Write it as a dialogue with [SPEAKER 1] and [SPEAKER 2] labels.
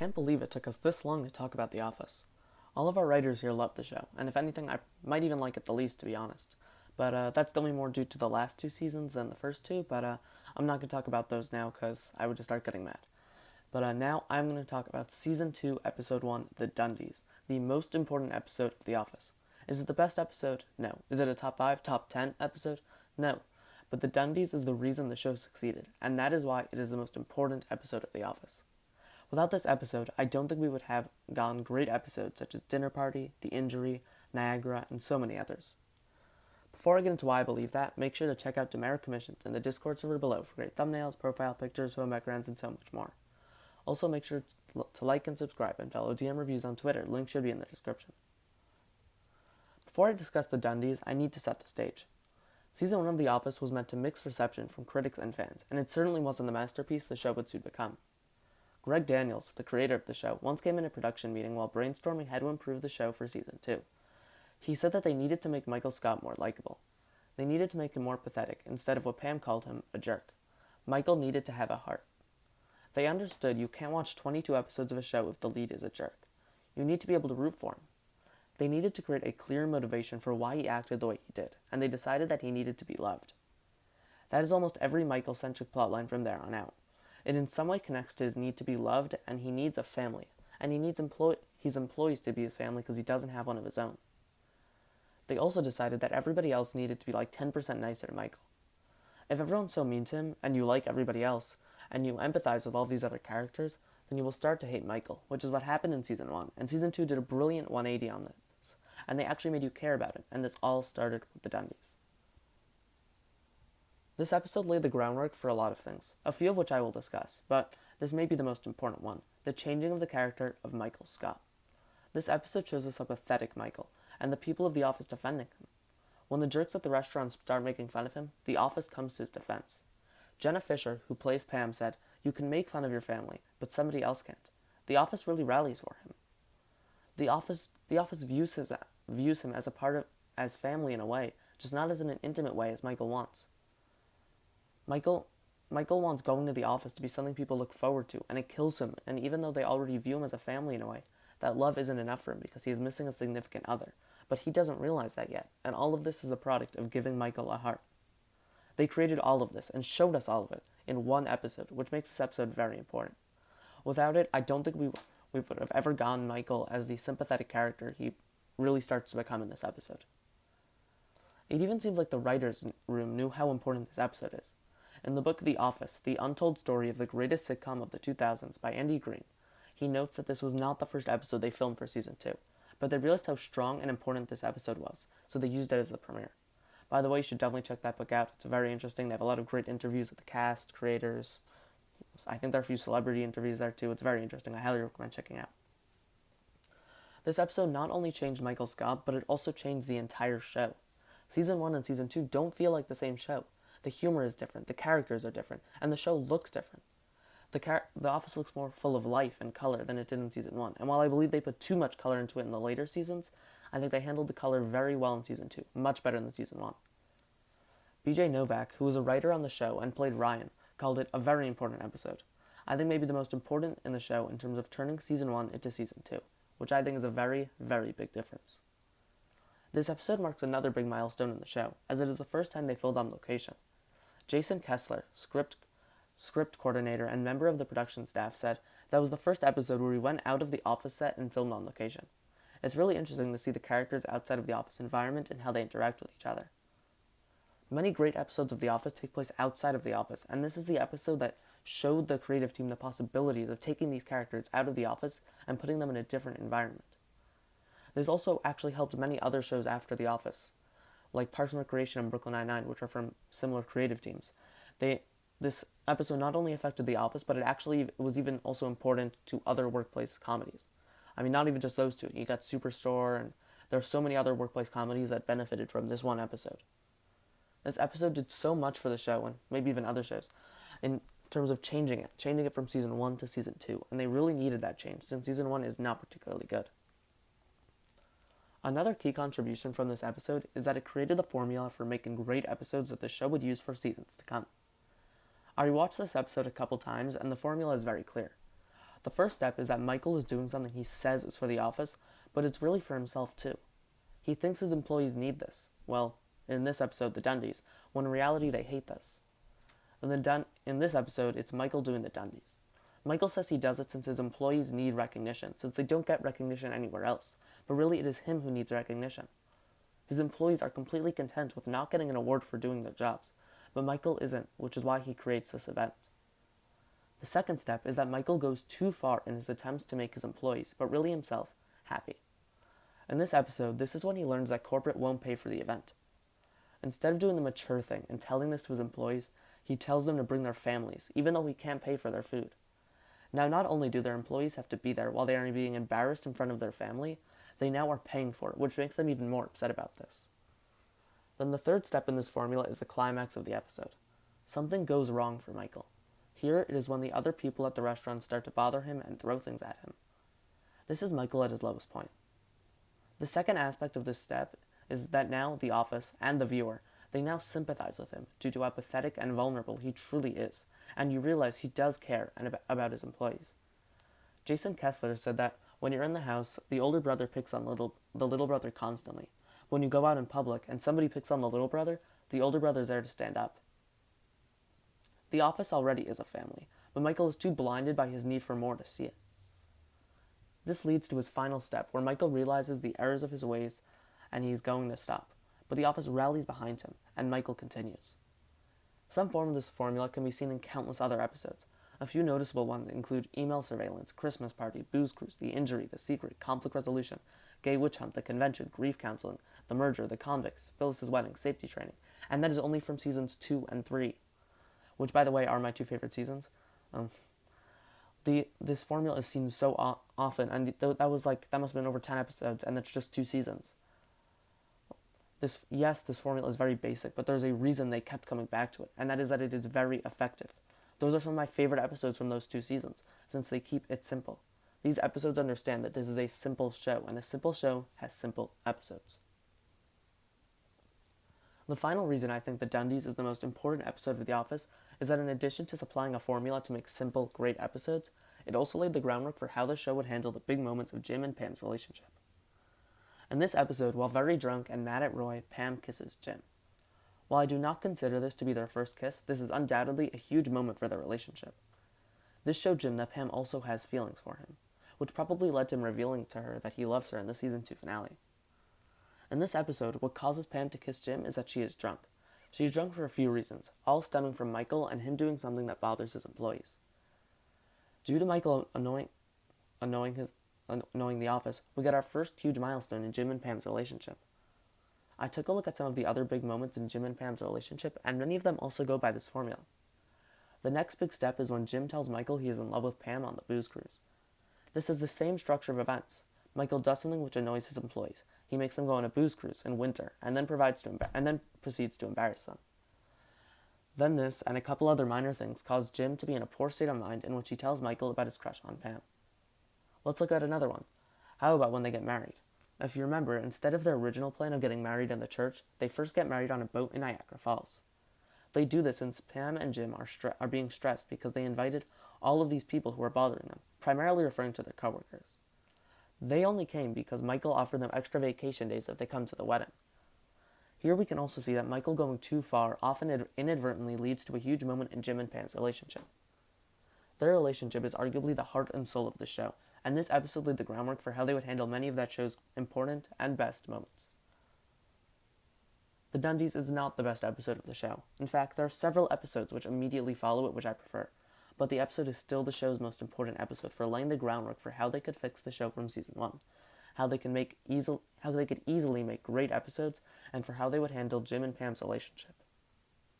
[SPEAKER 1] can't believe it took us this long to talk about The Office. All of our writers here love the show, and if anything, I might even like it the least, to be honest. But that's definitely more due to the last two seasons than the first two, but I'm not going to talk about those now because I would just start getting mad. But now I'm going to talk about Season 2, Episode 1, The Dundies, the most important episode of The Office. Is it the best episode? No. Is it a top 5, top 10 episode? No. But The Dundies is the reason the show succeeded, and that is why it is the most important episode of The Office. Without this episode, I don't think we would have gotten great episodes such as Dinner Party, The Injury, Niagara, and so many others. Before I get into why I believe that, make sure to check out Demerit Commissions in the Discord server below for great thumbnails, profile pictures, phone backgrounds, and so much more. Also, make sure to like and subscribe and follow DM Reviews on Twitter. Link should be in the description. Before I discuss the Dundies, I need to set the stage. Season 1 of The Office was meant to mix reception from critics and fans, and it certainly wasn't the masterpiece the show would soon become. Greg Daniels, the creator of the show, once came in a production meeting while brainstorming how to improve the show for Season 2. He said that they needed to make Michael Scott more likable. They needed to make him more pathetic, instead of what Pam called him, a jerk. Michael needed to have a heart. They understood you can't watch 22 episodes of a show if the lead is a jerk. You need to be able to root for him. They needed to create a clear motivation for why he acted the way he did, and they decided that he needed to be loved. That is almost every Michael-centric plotline from there on out. It in some way connects to his need to be loved, and he needs a family, and he needs his employees to be his family because he doesn't have one of his own. They also decided that everybody else needed to be like 10% nicer to Michael. If everyone's so mean to him, and you like everybody else, and you empathize with all these other characters, then you will start to hate Michael, which is what happened in Season 1, and Season 2 did a brilliant 180 on this, and they actually made you care about him, and this all started with the Dundies. This episode laid the groundwork for a lot of things, a few of which I will discuss, but this may be the most important one, the changing of the character of Michael Scott. This episode shows us a pathetic Michael, and the people of the office defending him. When the jerks at the restaurant start making fun of him, the office comes to his defense. Jenna Fisher, who plays Pam, said, "You can make fun of your family, but somebody else can't." The office really rallies for him. The office views him as a part as family in a way, just not as in an intimate way as Michael wants. Michael wants going to the office to be something people look forward to, and it kills him, and even though they already view him as a family in a way, that love isn't enough for him because he is missing a significant other, but he doesn't realize that yet, and all of this is a product of giving Michael a heart. They created all of this, and showed us all of it, in one episode, which makes this episode very important. Without it, I don't think we would have ever gotten Michael as the sympathetic character he really starts to become in this episode. It even seems like the writers' room knew how important this episode is. In the book The Office, the untold story of the greatest sitcom of the 2000s by Andy Green, he notes that this was not the first episode they filmed for Season 2, but they realized how strong and important this episode was, so they used it as the premiere. By the way, you should definitely check that book out. It's very interesting. They have a lot of great interviews with the cast, creators. I think there are a few celebrity interviews there too. It's very interesting. I highly recommend checking out. This episode not only changed Michael Scott, but it also changed the entire show. Season 1 and Season 2 don't feel like the same show. The humor is different, the characters are different, and the show looks different. The Office looks more full of life and color than it did in Season 1, and while I believe they put too much color into it in the later seasons, I think they handled the color very well in Season 2, much better than Season 1. BJ Novak, who was a writer on the show and played Ryan, called it a very important episode. I think maybe the most important in the show in terms of turning Season 1 into Season 2, which I think is a very, very big difference. This episode marks another big milestone in the show, as it is the first time they filmed on location. Jason Kessler, script coordinator and member of the production staff, said that was the first episode where we went out of the office set and filmed on location. It's really interesting to see the characters outside of the office environment and how they interact with each other. Many great episodes of The Office take place outside of the office, and this is the episode that showed the creative team the possibilities of taking these characters out of the office and putting them in a different environment. This also actually helped many other shows after The Office, like Parks and Recreation and Brooklyn Nine-Nine, which are from similar creative teams. This episode not only affected The Office, but it was even also important to other workplace comedies. I mean, not even just those two. You got Superstore, and there are so many other workplace comedies that benefited from this one episode. This episode did so much for the show, and maybe even other shows, in terms of changing it from Season 1 to Season 2, and they really needed that change, since Season 1 is not particularly good. Another key contribution from this episode is that it created the formula for making great episodes that the show would use for seasons to come. I rewatched this episode a couple times, and the formula is very clear. The first step is that Michael is doing something he says is for the office, but it's really for himself too. He thinks his employees need this. Well, in this episode, the Dundies, when in reality they hate this. In this episode, it's Michael doing the Dundies. Michael says he does it since his employees need recognition, since they don't get recognition anywhere else, but really it is him who needs recognition. His employees are completely content with not getting an award for doing their jobs, but Michael isn't, which is why he creates this event. The second step is that Michael goes too far in his attempts to make his employees, but really himself, happy. In this episode, this is when he learns that corporate won't pay for the event. Instead of doing the mature thing and telling this to his employees, he tells them to bring their families, even though he can't pay for their food. Now, not only do their employees have to be there while they are being embarrassed in front of their family, they now are paying for it, which makes them even more upset about this. Then the third step in this formula is the climax of the episode. Something goes wrong for Michael. Here it is when the other people at the restaurant start to bother him and throw things at him. This is Michael at his lowest point. The second aspect of this step is that now the office and the viewer, they now sympathize with him due to how pathetic and vulnerable he truly is, and you realize he does care about his employees. Jason Kessler said that when you're in the house, the older brother picks on the little brother constantly. When you go out in public and somebody picks on the little brother, the older brother's there to stand up. The office already is a family, but Michael is too blinded by his need for more to see it. This leads to his final step, where Michael realizes the errors of his ways and he's going to stop, but the office rallies behind him, and Michael continues. Some form of this formula can be seen in countless other episodes. A few noticeable ones include email surveillance, Christmas party, booze cruise, the injury, the secret, conflict resolution, gay witch hunt, the convention, grief counseling, the merger, the convicts, Phyllis's wedding, safety training, and that is only from seasons 2 and 3, which, by the way, are my two favorite seasons. This formula is seen so often, and that must have been over 10 episodes, and that's just 2 seasons. This formula is very basic, but there's a reason they kept coming back to it, and that is that it is very effective. Those are some of my favorite episodes from those 2 seasons, since they keep it simple. These episodes understand that this is a simple show, and a simple show has simple episodes. The final reason I think The Dundies is the most important episode of The Office is that in addition to supplying a formula to make simple, great episodes, it also laid the groundwork for how the show would handle the big moments of Jim and Pam's relationship. In this episode, while very drunk and mad at Roy, Pam kisses Jim. While I do not consider this to be their first kiss, this is undoubtedly a huge moment for their relationship. This showed Jim that Pam also has feelings for him, which probably led to him revealing to her that he loves her in the season 2 finale. In this episode, what causes Pam to kiss Jim is that she is drunk. She is drunk for a few reasons, all stemming from Michael and him doing something that bothers his employees. Due to Michael annoying the office, we get our first huge milestone in Jim and Pam's relationship. I took a look at some of the other big moments in Jim and Pam's relationship, and many of them also go by this formula. The next big step is when Jim tells Michael he is in love with Pam on the booze cruise. This is the same structure of events. Michael does something which annoys his employees. He makes them go on a booze cruise in winter, and then proceeds to embarrass them. Then this, and a couple other minor things, cause Jim to be in a poor state of mind in which he tells Michael about his crush on Pam. Let's look at another one. How about when they get married? If you remember, instead of their original plan of getting married in the church, they first get married on a boat in Niagara Falls. They do this since Pam and Jim are being stressed because they invited all of these people who are bothering them, primarily referring to their coworkers. They only came because Michael offered them extra vacation days if they come to the wedding. Here we can also see that Michael going too far often inadvertently leads to a huge moment in Jim and Pam's relationship. Their relationship is arguably the heart and soul of the show, and this episode laid the groundwork for how they would handle many of that show's important and best moments. The Dundies is not the best episode of the show. In fact, there are several episodes which immediately follow it which I prefer, but the episode is still the show's most important episode for laying the groundwork for how they could fix the show from season 1, how they could easily make great episodes, and for how they would handle Jim and Pam's relationship.